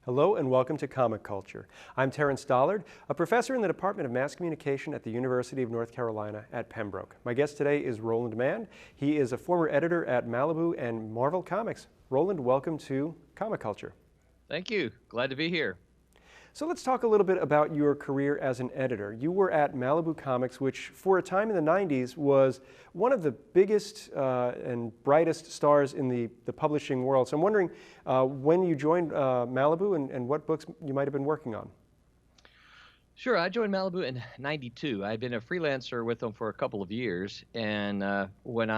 Hello and welcome to Comic Culture. I'm Terrence Dollard, a professor in the Department of Mass Communication at the University of North Carolina at Pembroke. My guest today is Roland Mann. He is a former editor at Malibu and Marvel Comics. Roland, welcome to Comic Culture. Thank you. Glad to be here. So let's talk a little bit about your career as an editor. You were at Malibu Comics, which for a time in the 90s was one of the biggest and brightest stars in the publishing world. So I'm wondering when you joined Malibu and what books you might have been working on. Sure, I joined Malibu in '92. I'd been a freelancer with them for a couple of years, and when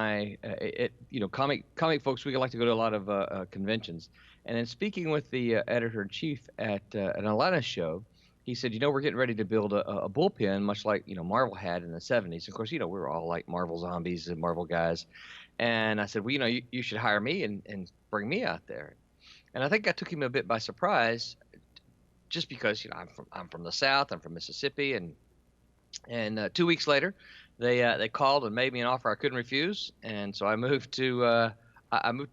comic folks, we like to go to a lot of conventions. And in speaking with the editor-in-chief at an Atlanta show, he said, we're getting ready to build a bullpen, much like Marvel had in the '70s. Of course, we were all like Marvel zombies and Marvel guys. And I said, well, you should hire me and bring me out there. And I think I took him a bit by surprise, just because I'm from the South, I'm from Mississippi, and 2 weeks later, they called and made me an offer I couldn't refuse, and so I moved to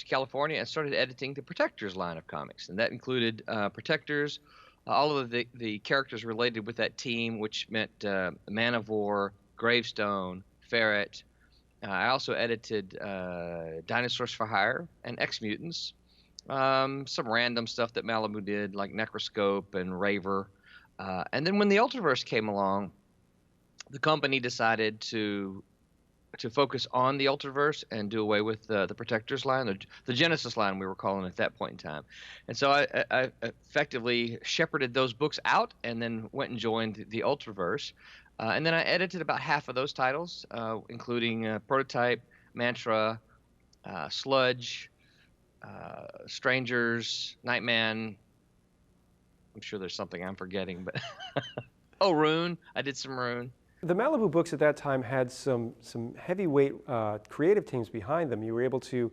California and started editing the Protectors line of comics, and that included Protectors, all of the characters related with that team, which meant Man of War, Gravestone, Ferret. I also edited Dinosaurs for Hire and X-Mutants. Some random stuff that Malibu did, like Necroscope and Raver. And then when the Ultraverse came along, the company decided to focus on the Ultraverse and do away with the Protectors line, the Genesis line we were calling it at that point in time. And so I effectively shepherded those books out and then went and joined the Ultraverse. And then I edited about half of those titles, including Prototype, Mantra, Sludge, Strangers, Nightman. I'm sure there's something I'm forgetting, but oh, Rune. I did some Rune. The Malibu books at that time had some heavyweight creative teams behind them. You were able to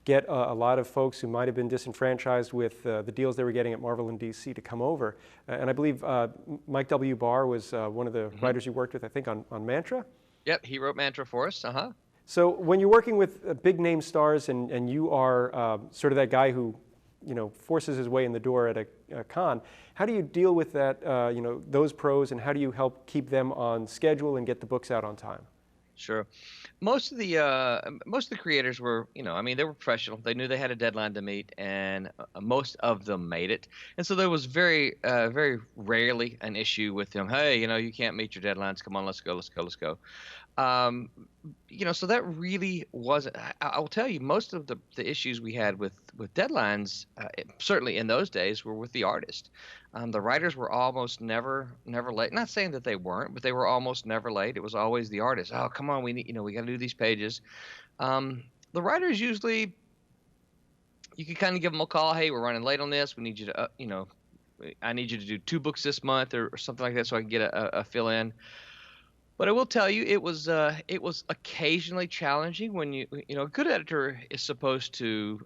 get a lot of folks who might have been disenfranchised with the deals they were getting at Marvel and DC to come over. And I believe Mike W. Barr was one of the writers you worked with, I think, on Mantra? Yep, he wrote Mantra for us. So when you're working with big name stars and you are sort of that guy who forces his way in the door at a con, how do you deal with that, those pros, and how do you help keep them on schedule and get the books out on time? Sure. Most of the creators were, they were professional. They knew they had a deadline to meet, and most of them made it. And so there was very rarely an issue with them. Hey, you can't meet your deadlines. Come on, let's go. So that really wasn't. I will tell you, most of the issues we had with deadlines, certainly in those days, were with the artist. The writers were almost never late. Not saying that they weren't, but they were almost never late. It was always the artist. Oh, come on, we need, we got to do these pages. The writers usually, you could kind of give them a call. Hey, we're running late on this. We need you to, I need you to do 2 books this month or something like that, so I can get a fill in. But I will tell you, it was occasionally challenging when a good editor is supposed to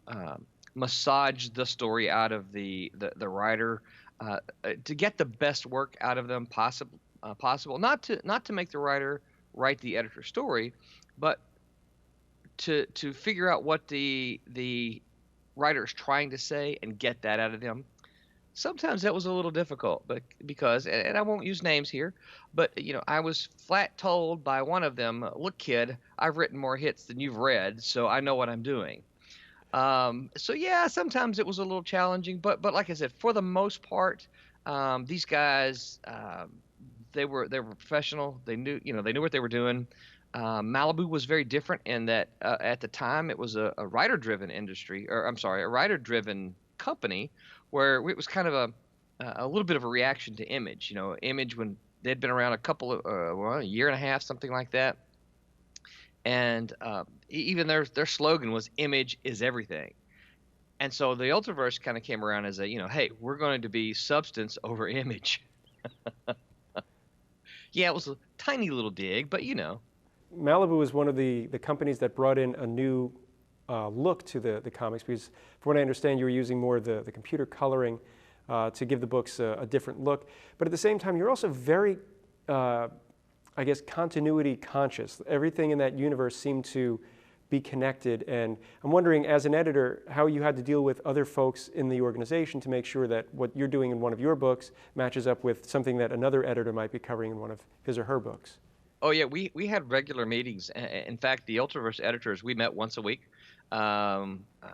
massage the story out of the writer to get the best work out of them possible. Not to make the writer write the editor's story, but to figure out what the writer is trying to say and get that out of them. Sometimes that was a little difficult, but because, and I won't use names here, but I was flat told by one of them, "Look, kid, I've written more hits than you've read, so I know what I'm doing." So yeah, sometimes it was a little challenging, but like I said, for the most part, these guys, they were professional. They knew what they were doing. Malibu was very different in that at the time it was a writer-driven industry, or I'm sorry, a writer-driven company, where it was kind of a little bit of a reaction to Image. Image, when they'd been around a year and a half, something like that, and even their slogan was "Image is everything." And so the Ultraverse kind of came around as a hey, we're going to be substance over image. Yeah, it was a tiny little dig, but Malibu was one of the companies that brought in a new look to the comics, because from what I understand, you were using more of the computer coloring to give the books a different look. But at the same time, you're also very, I guess, continuity conscious. Everything in that universe seemed to be connected. And I'm wondering, as an editor, how you had to deal with other folks in the organization to make sure that what you're doing in one of your books matches up with something that another editor might be covering in one of his or her books. Oh yeah, we had regular meetings. In fact, the Ultraverse editors, we met once a week. Um, uh,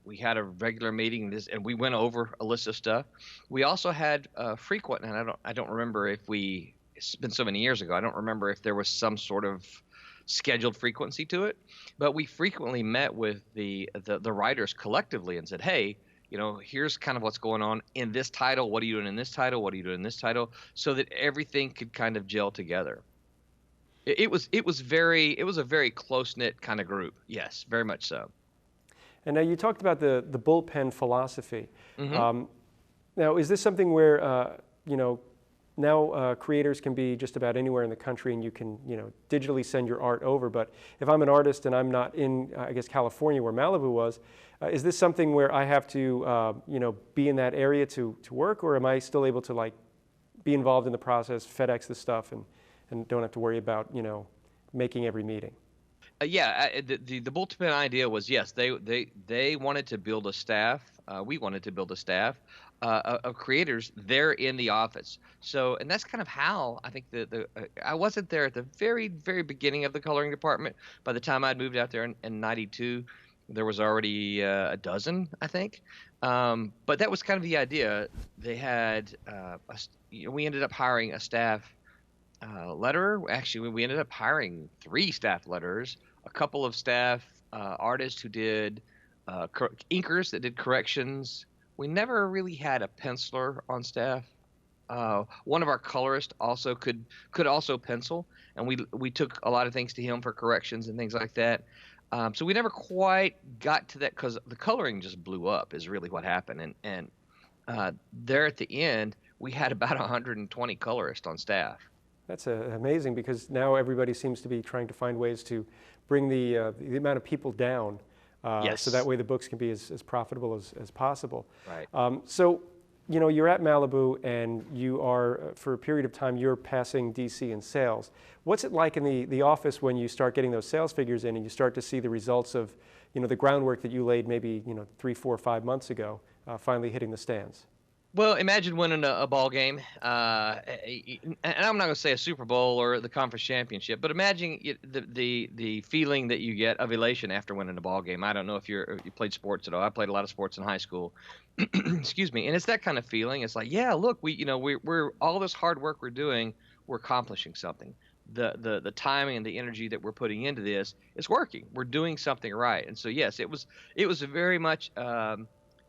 we had a regular meeting, and we went over a list of stuff. We also had frequent, and I don't remember if we. It's been so many years ago. I don't remember if there was some sort of scheduled frequency to it, but we frequently met with the writers collectively and said, hey. Here's kind of what's going on in this title. What are you doing in this title? What are you doing in this title? So that everything could kind of gel together. It was a very close knit kind of group. Yes, very much so. And now you talked about the bullpen philosophy. Hmm. Now, is this something where now creators can be just about anywhere in the country, and you can digitally send your art over? But if I'm an artist and I'm not in, I guess, California where Malibu was, is this something where I have to be in that area to work, or am I still able to be involved in the process, FedEx the stuff, and don't have to worry about making every meeting? Yeah, the bullpen idea was, yes, they wanted to build a staff. We wanted to build a staff of creators there in the office. So, and that's kind of how I think I wasn't there at the very very beginning of the coloring department. By the time I'd moved out there in '92, there was already a dozen, I think. But that was kind of the idea. They had we ended up hiring a staff letterer. Actually, we ended up hiring 3 staff letterers, a couple of staff artists who did inkers that did corrections. We never really had a penciler on staff. One of our colorists also could also pencil, and we took a lot of things to him for corrections and things like that. So we never quite got to that because the coloring just blew up is really what happened. And there at the end, we had about 120 colorists on staff. That's amazing, because now everybody seems to be trying to find ways to bring the amount of people down, so that Yes. way the books can be as profitable as possible. Right. So, you're at Malibu, and you are, for a period of time, you're passing DC in sales. What's it like in the office when you start getting those sales figures in and you start to see the results of, the groundwork that you laid maybe, 3, 4, 5 months ago, finally hitting the stands? Well, imagine winning a ball game, and I'm not going to say a Super Bowl or the conference championship, but imagine the feeling that you get of elation after winning a ball game. I don't know if you played sports at all. I played a lot of sports in high school. Excuse me, and it's that kind of feeling. It's like, yeah, look, we're all this hard work we're doing, we're accomplishing something. The timing and the energy that we're putting into this is working. We're doing something right, and so yes, it was a very much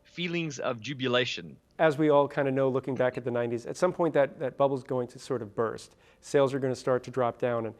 feelings of jubilation. As we all kind of know, looking back at the 90s, at some point that bubble's going to sort of burst. Sales are going to start to drop down. And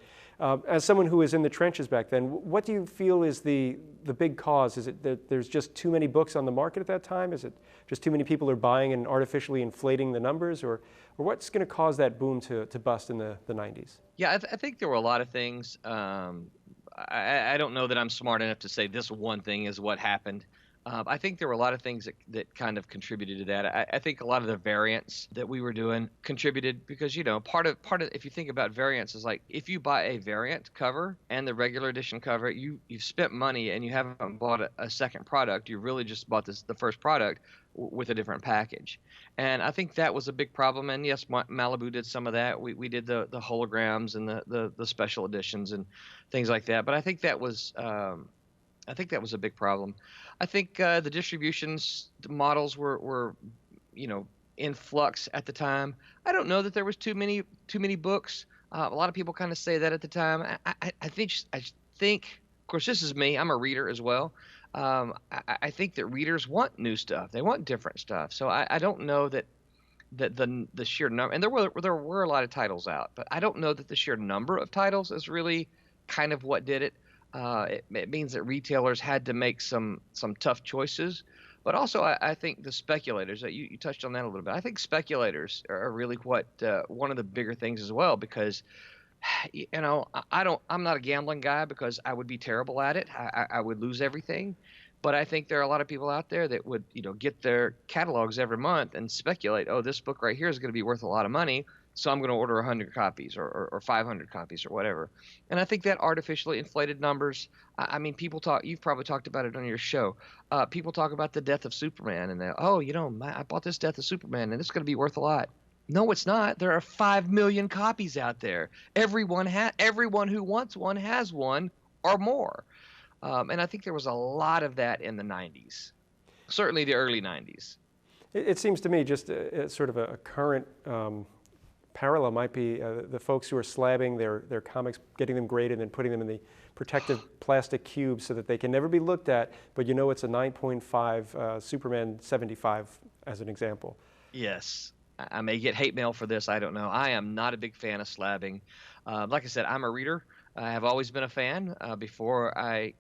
as someone who was in the trenches back then, what do you feel is the big cause? Is it that there's just too many books on the market at that time? Is it just too many people are buying and artificially inflating the numbers? Or what's going to cause that boom to bust in the 90s? Yeah, I think there were a lot of things. I don't know that I'm smart enough to say this one thing is what happened. I think there were a lot of things that kind of contributed to that. I think a lot of the variants that we were doing contributed because part of if you think about variants is like if you buy a variant cover and the regular edition cover, you've spent money and you haven't bought a second product. You really just bought the first product with a different package, and I think that was a big problem. And yes, Malibu did some of that. We did the holograms and the special editions and things like that. But I think that was a big problem. I think the distributions models were in flux at the time. I don't know that there was too many books. A lot of people kind of say that at the time. I think, of course, this is me. I'm a reader as well. I think that readers want new stuff. They want different stuff. So I don't know that the sheer number, and there were a lot of titles out, but I don't know that the sheer number of titles is really kind of what did it. It means that retailers had to make some tough choices, but also I think the speculators that you touched on that a little bit. I think speculators are really what one of the bigger things as well because I'm not a gambling guy because I would be terrible at it. I would lose everything, but I think there are a lot of people out there that would get their catalogs every month and speculate. Oh, this book right here is going to be worth a lot of money. so I'm going to order 100 copies or 500 copies or whatever. And I think that artificially inflated numbers. I mean, people talk. You've probably talked about it on your show. People talk about the death of Superman, and they, oh, I bought this Death of Superman, and it's going to be worth a lot. No, it's not. There are 5 million copies out there. Everyone who wants one has one or more. And I think there was a lot of that in the 90s, certainly the early 90s. It seems to me just sort of a current parallel might be the folks who are slabbing their comics, getting them graded, and then putting them in the protective plastic cubes so that they can never be looked at, but you know it's a 9.5 Superman 75 as an example. Yes. I may get hate mail for this. I don't know. I am not a big fan of slabbing. Like I said, I'm a reader. I have always been a fan. Before I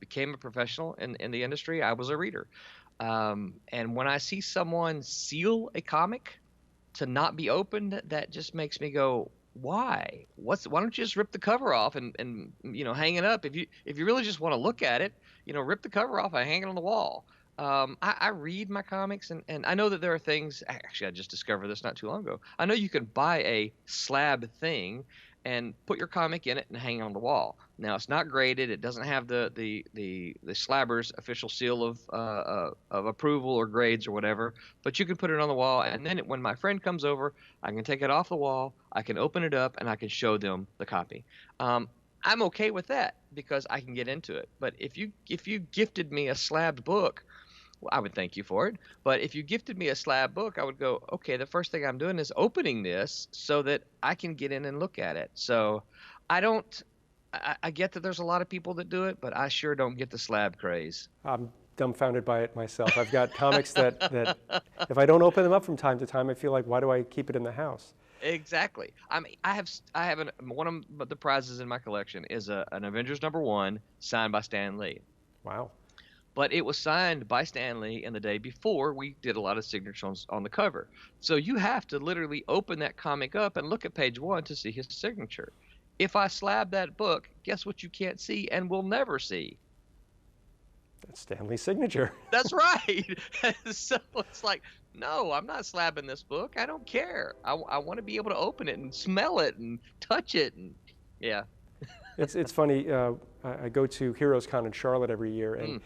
became a professional in the industry, I was a reader. And when I see someone seal a comic to not be opened, that just makes me go, why? Why don't you just rip the cover off and hang it up? If you really just want to look at it, rip the cover off and hang it on the wall. I read my comics, and I know that there are things. Actually, I just discovered this not too long ago. I know you can buy a slab thing and put your comic in it and hang it on the wall. Now, it's not graded. It doesn't have the slabber's official seal of approval or grades or whatever. But you can put it on the wall, and then when my friend comes over, I can take it off the wall. I can open it up, and I can show them the copy. I'm okay with that because I can get into it. But if you gifted me a slabbed book, well, I would thank you for it. But if you gifted me a slab book, I would go, okay, the first thing I'm doing is opening this so that I can get in and look at it. So I get that there's a lot of people that do it, but I sure don't get the slab craze. I'm dumbfounded by it myself. I've got comics that if I don't open them up from time to time, I feel like, why do I keep it in the house? Exactly. I mean, I have one of the prizes in my collection is an Avengers #1 signed by Stan Lee. Wow. But it was signed by Stan Lee in the day before we did a lot of signatures on the cover. So you have to literally open that comic up and look at page 1 to see his signature. If I slab that book, guess what you can't see and will never see? That's Stan Lee's signature. That's right. So it's like, no, I'm not slabbing this book. I don't care. I want to be able to open it and smell it and touch it. And yeah. It's funny. I go to Heroes Con in Charlotte every year, and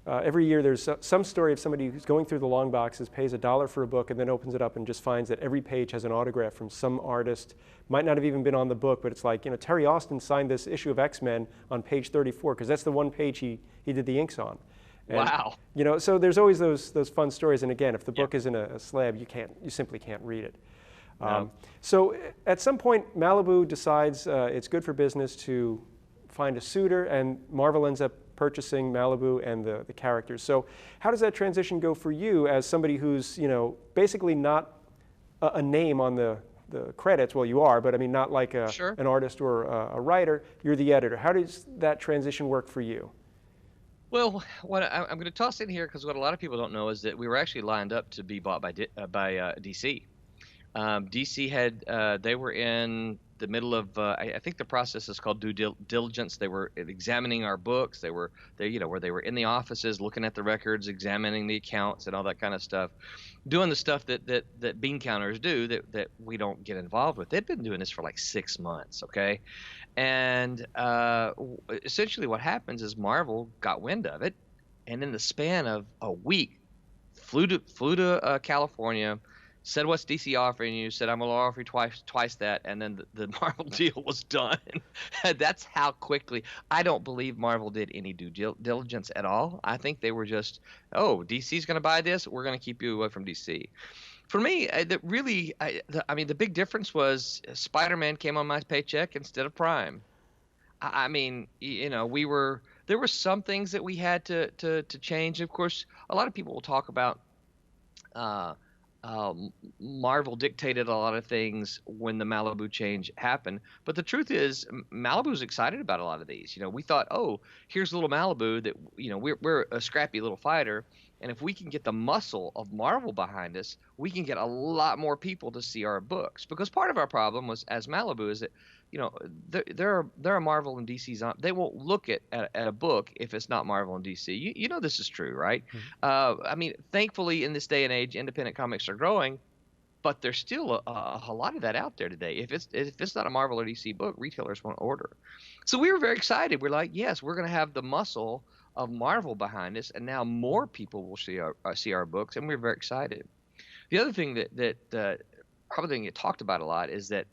every year there's some story of somebody who's going through the long boxes, pays $1 for a book, and then opens it up and just finds that every page has an autograph from some artist. Might not have even been on the book, but it's like, Terry Austin signed this issue of X-Men on page 34 because that's the one page he did the inks on. And, wow. So there's always those fun stories. And again, if the book isn't a slab, you simply can't read it. No. So at some point, Malibu decides it's good for business to find a suitor, and Marvel ends up purchasing Malibu and the characters. So how does that transition go for you as somebody who's basically not a name on the credits? Well, you are, but I mean not like Sure. an artist or a writer. You're the editor. How does that transition work for you? Well, what I'm going to toss in here, because what a lot of people don't know is that we were actually lined up to be bought by DC. DC had they were in the middle of I think the process is called due diligence. They were examining our books. They were in the offices looking at the records, examining the accounts and all that kind of stuff, doing the stuff that bean counters do that we don't get involved with. They'd been doing this for like 6 months, okay? And essentially what happens is Marvel got wind of it, and in the span of a week flew to California, said, what's DC offering you? Said, I'm going to offer you twice that. And then the Marvel deal was done. That's how quickly. I don't believe Marvel did any due diligence at all. I think they were just, oh, DC's going to buy this. We're going to keep you away from DC. For me, the big difference was Spider-Man came on my paycheck instead of Prime. I mean, there were some things that we had to change. Of course, a lot of people will talk about Marvel dictated a lot of things when the Malibu change happened. But the truth is, Malibu's excited about a lot of these. We thought, oh, here's little Malibu that, we're a scrappy little fighter. And if we can get the muscle of Marvel behind us, we can get a lot more people to see our books. Because part of our problem was, as Malibu, is that, there are Marvel and DC's on. They won't look at a book if it's not Marvel and DC. You know this is true, right? Mm-hmm. I mean, thankfully, in this day and age, independent comics are growing. but there's still a lot of that out there today. If it's not a Marvel or DC book, retailers won't order. So we were very excited. We're like, yes, we're going to have the muscle of Marvel behind us, and now more people will see our books, and we're very excited. The other thing that probably didn't get talked about a lot is that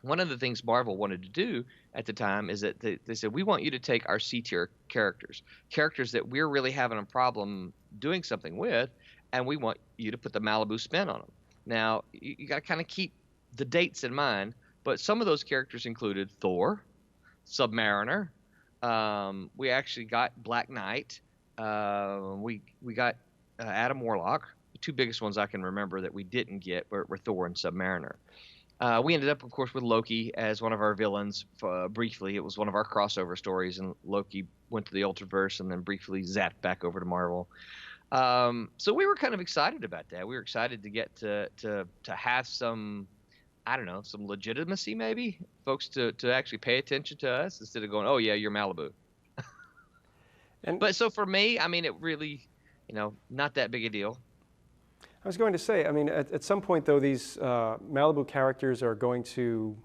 one of the things Marvel wanted to do at the time is that they said, we want you to take our C tier characters that we're really having a problem doing something with, and we want you to put the Malibu spin on them. Now, you got to kind of keep the dates in mind, but some of those characters included Thor, Submariner. We actually got Black Knight. We got Adam Warlock. The two biggest ones I can remember that we didn't get were Thor and Submariner. We ended up, of course, with Loki as one of our villains. Briefly, it was one of our crossover stories, and Loki went to the Ultraverse and then briefly zapped back over to Marvel. So we were kind of excited about that. We were excited to get to have some, I don't know, some legitimacy, maybe folks to actually pay attention to us instead of going, oh yeah, you're Malibu. And But so for me, I mean, it really, not that big a deal. I was going to say, I mean, at some point, though, these Malibu characters are going to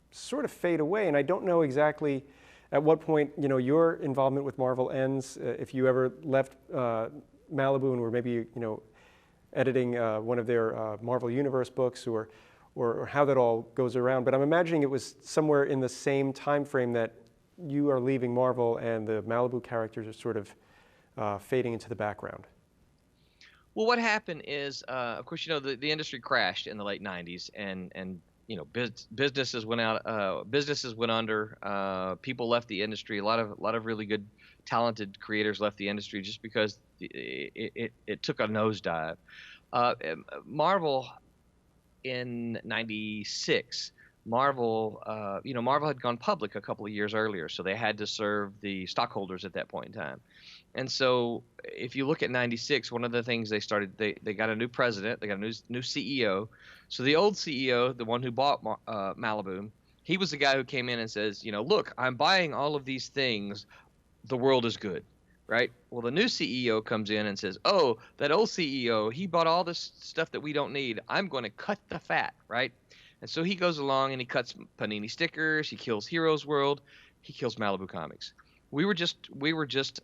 sort of fade away, and I don't know exactly at what point, your involvement with Marvel ends, if you ever left Malibu and were maybe, editing one of their Marvel Universe books, or how that all goes around. But I'm imagining it was somewhere in the same time frame that you are leaving Marvel and the Malibu characters are sort of fading into the background. Well, what happened is, of course, the industry crashed in the late '90s, and businesses went out, businesses went under, people left the industry. A lot of really good, talented creators left the industry just because it took a nosedive. Marvel in '96. Marvel had gone public a couple of years earlier, so they had to serve the stockholders at that point in time. And so if you look at '96, one of the things they started, they got a new president, they got a new CEO. So the old CEO, the one who bought Malibu, he was the guy who came in and says, look, I'm buying all of these things. The world is good, right? Well, the new CEO comes in and says, oh, that old CEO, he bought all this stuff that we don't need. I'm going to cut the fat, right? And so he goes along and he cuts Panini stickers. He kills Heroes World. He kills Malibu Comics. We were just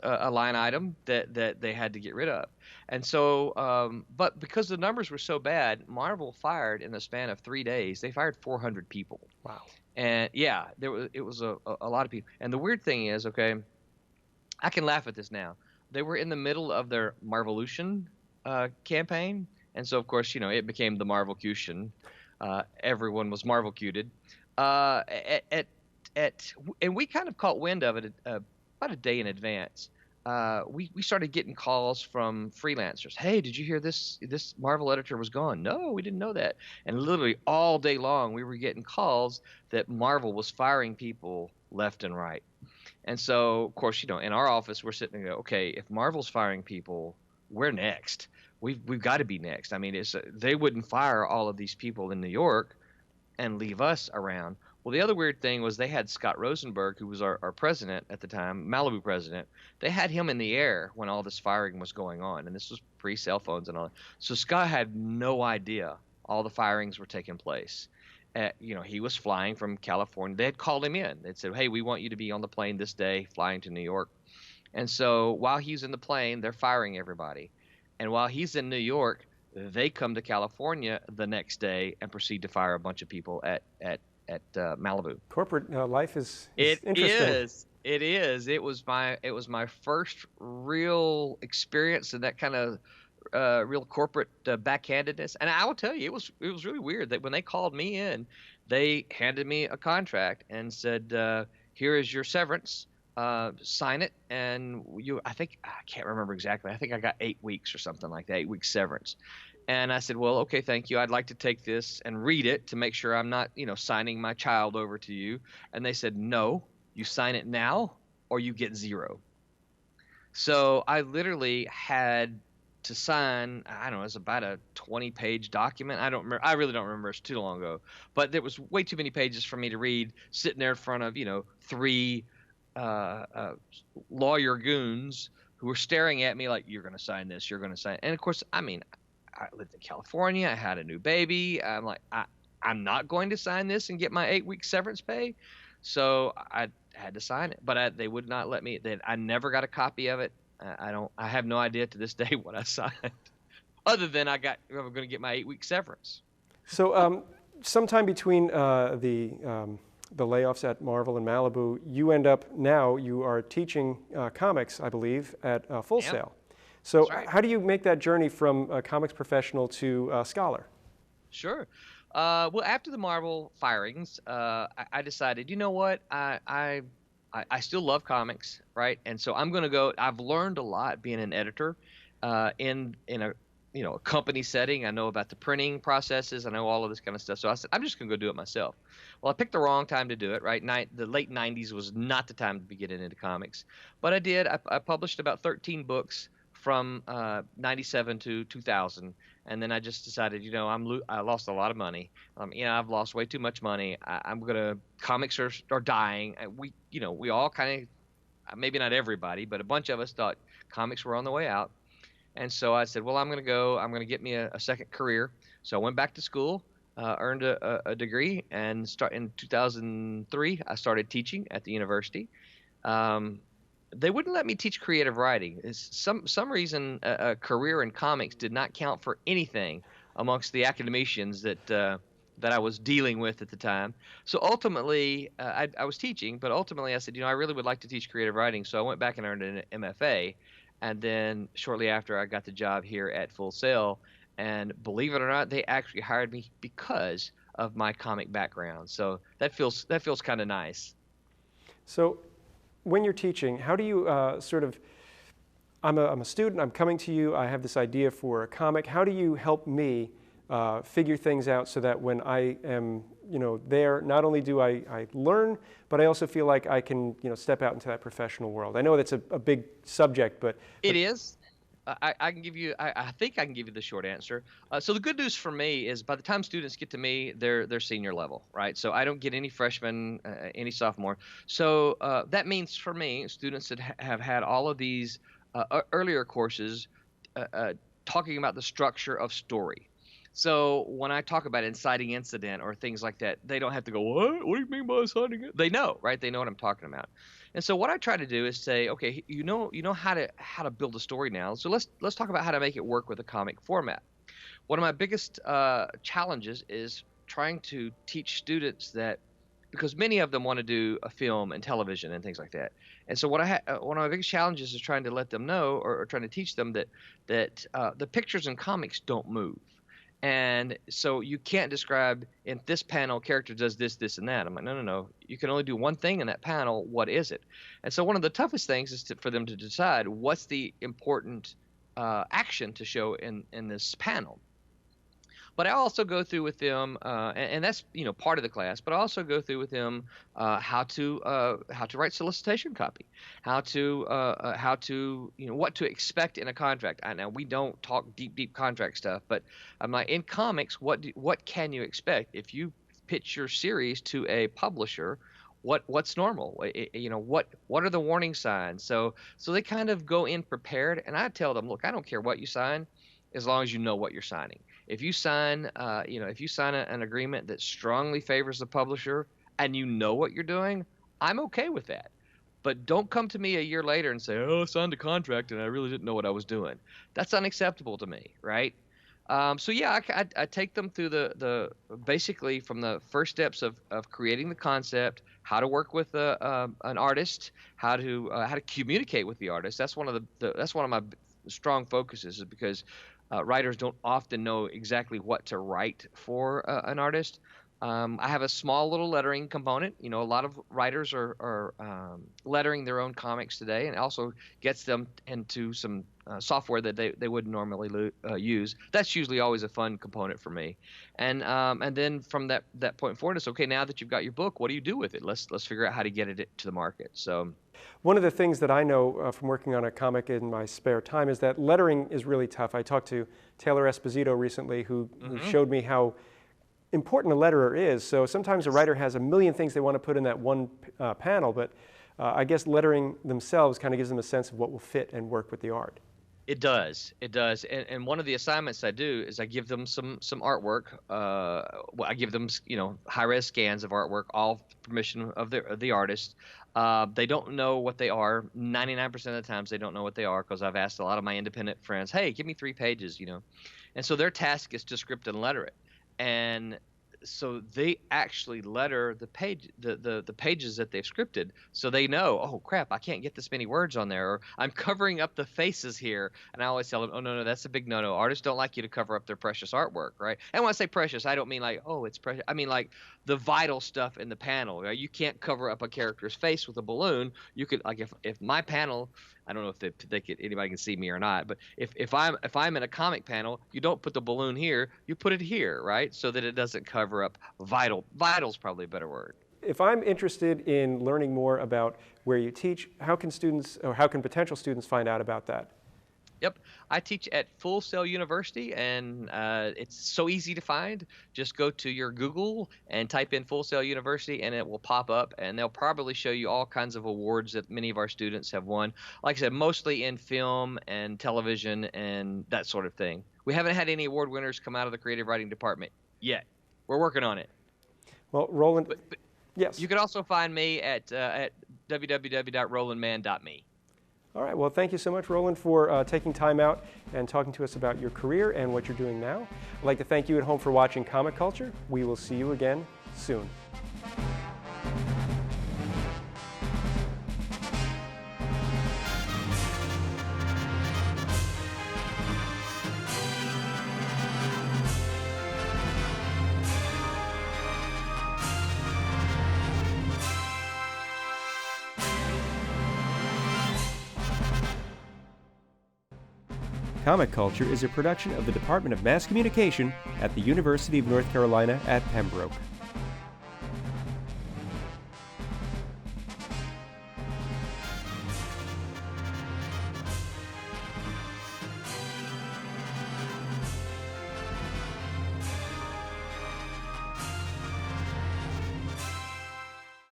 a line item that they had to get rid of. And so, but because the numbers were so bad, Marvel fired in the span of 3 days. They fired 400 people. Wow. And yeah, it was a lot of people. And the weird thing is, okay, I can laugh at this now. They were in the middle of their Marvolution campaign, and so of course, it became the Marvelcution. Everyone was Marvelcuted. And we kind of caught wind of it about a day in advance. We started getting calls from freelancers. Hey, did you hear this Marvel editor was gone? No, we didn't know that. And literally all day long, we were getting calls that Marvel was firing people left and right. And so, of course, in our office, we're sitting and go, okay, if Marvel's firing people, we're next. We've got to be next. I mean, they wouldn't fire all of these people in New York and leave us around. Well, the other weird thing was they had Scott Rosenberg, who was our president at the time, Malibu president. They had him in the air when all this firing was going on, and this was pre-cell phones and all that. So Scott had no idea all the firings were taking place. He was flying from California. They had called him in. They'd said, hey, we want you to be on the plane this day, flying to New York. And so while he's in the plane, they're firing everybody. And while he's in New York, they come to California the next day and proceed to fire a bunch of people at Malibu. Corporate life is interesting. It is. It was my first real experience in that kind of real corporate backhandedness. And I will tell you, it was really weird that when they called me in, they handed me a contract and said, here is your severance. Sign it, and I can't remember exactly. I think I got 8 weeks or something like that, 8 weeks severance. And I said, well, okay, thank you. I'd like to take this and read it to make sure I'm not, signing my child over to you. And they said, no, you sign it now or you get 0. So I literally had to sign, I don't know, it's about a 20-page document. I don't remember. I really don't remember. It's too long ago. But there was way too many pages for me to read, sitting there in front of, 3 lawyer goons who were staring at me like, you're going to sign this, you're going to sign it. And of course, I mean, I lived in California. I had a new baby. I'm like, I'm not going to sign this and get my 8-week severance pay. So I had to sign it, but they would not let me. I never got a copy of it. I have no idea to this day what I signed, other than I'm going to get my 8-week severance. So sometime between the layoffs at Marvel and Malibu, you end up now, you are teaching comics, I believe, at Full Sail. So Right. how do you make that journey from a comics professional to scholar? Sure. Well, after the Marvel firings, I decided, you know what, I still love comics, right? And so I'm going to go. I've learned a lot being an editor, in a a company setting. I know about the printing processes. I know all of this kind of stuff. So I said, I'm just going to go do it myself. Well, I picked the wrong time to do it, right? The late 90s was not the time to be getting into comics, but I did. I published about 13 books from 97 to 2000. And then I just decided, I lost a lot of money. I've lost way too much money. Comics are dying. We all kind of, maybe not everybody, but a bunch of us thought comics were on the way out. And so I said, well, I'm going to get me a second career. So I went back to school, earned a degree, and in 2003, I started teaching at the university. They wouldn't let me teach creative writing. Some reason a career in comics did not count for anything amongst the academicians that I was dealing with at the time. So ultimately, I was teaching, but ultimately I said, I really would like to teach creative writing. So I went back and earned an MFA, and then shortly after, I got the job here at Full Sail. And believe it or not, they actually hired me because of my comic background. So that feels kind of nice. So when you're teaching, how do you I'm a student, I'm coming to you, I have this idea for a comic. How do you help me figure things out so that when I am there, not only do I learn, but I also feel like I can step out into that professional world? I know that's a big subject, but it is. I can give you. I think I can give you the short answer. So the good news for me is, by the time students get to me, they're senior level, right? So I don't get any freshmen, any sophomore. So that means for me, students that have had all of these earlier courses, talking about the structure of story. So when I talk about inciting incident or things like that, they don't have to go, what? What do you mean by inciting it? They know, right? They know what I'm talking about. And so what I try to do is say, okay, you know how to build a story now. So let's talk about how to make it work with a comic format. One of my biggest challenges is trying to teach students that, because many of them want to do a film and television and things like that. And so one of my biggest challenges is trying to let them know, or trying to teach them that the pictures in comics don't move. And so you can't describe, in this panel, character does this, this, and that. I'm like, no. You can only do one thing in that panel. What is it? And so one of the toughest things is for them to decide what's the important action to show in this panel. But I also go through with them, and that's part of the class. But I also go through with them how to write solicitation copy, how to what to expect in a contract. Now we don't talk deep contract stuff, but I'm like, in comics, what can you expect if you pitch your series to a publisher? What's normal? What are the warning signs? So they kind of go in prepared, and I tell them, look, I don't care what you sign, as long as you know what you're signing. If you sign, an agreement that strongly favors the publisher and you know what you're doing, I'm okay with that. But don't come to me a year later and say, "Oh, I signed a contract and I really didn't know what I was doing." That's unacceptable to me, right? So yeah, I take them through the basically from the first steps of creating the concept, how to work with an artist, how to communicate with the artist. That's one of my strong focuses, is because writers don't often know exactly what to write for an artist. I have a small little lettering component. A lot of writers are lettering their own comics today, and it also gets them into some software that they wouldn't normally use. That's usually always a fun component for me. And then from that point forward, it's okay. Now that you've got your book, what do you do with it? Let's figure out how to get it to the market. So. One of the things that I know from working on a comic in my spare time is that lettering is really tough. I talked to Taylor Esposito recently, who showed me how important a letterer is. So sometimes a writer has a million things they want to put in that one panel, but I guess lettering themselves kind of gives them a sense of what will fit and work with the art. It does. It does. And one of the assignments I do is I give them some artwork. Well, I give them high res scans of artwork, all permission of the artist. They don't know what they are. 99% of the times they don't know what they are because I've asked a lot of my independent friends, "Hey, give me 3 pages," And so their task is to script and letter it. And so they actually letter the pages that they've scripted, so they know, oh crap, I can't get this many words on there, or I'm covering up the faces here. And I always tell them, oh no, that's a big no. Artists don't like you to cover up their precious artwork, right? And when I say precious, I don't mean like, oh, it's precious. I mean like the vital stuff in the panel, right? You can't cover up a character's face with a balloon. You could, like, if my panel, I don't know if anybody can see me or not, but if I'm in a comic panel, you don't put the balloon here, you put it here, right? So that it doesn't cover up vital. Vital's probably a better word. If I'm interested in learning more about where you teach, how can potential students find out about that? Yep, I teach at Full Sail University, and it's so easy to find. Just go to your Google and type in Full Sail University, and it will pop up, and they'll probably show you all kinds of awards that many of our students have won. Like I said, mostly in film and television and that sort of thing. We haven't had any award winners come out of the creative writing department yet. We're working on it. Well, Roland, but yes. You can also find me at www.rolandmann.me. All right, well, thank you so much, Roland, for taking time out and talking to us about your career and what you're doing now. I'd like to thank you at home for watching Comic Culture. We will see you again soon. Comic Culture is a production of the Department of Mass Communication at the University of North Carolina at Pembroke.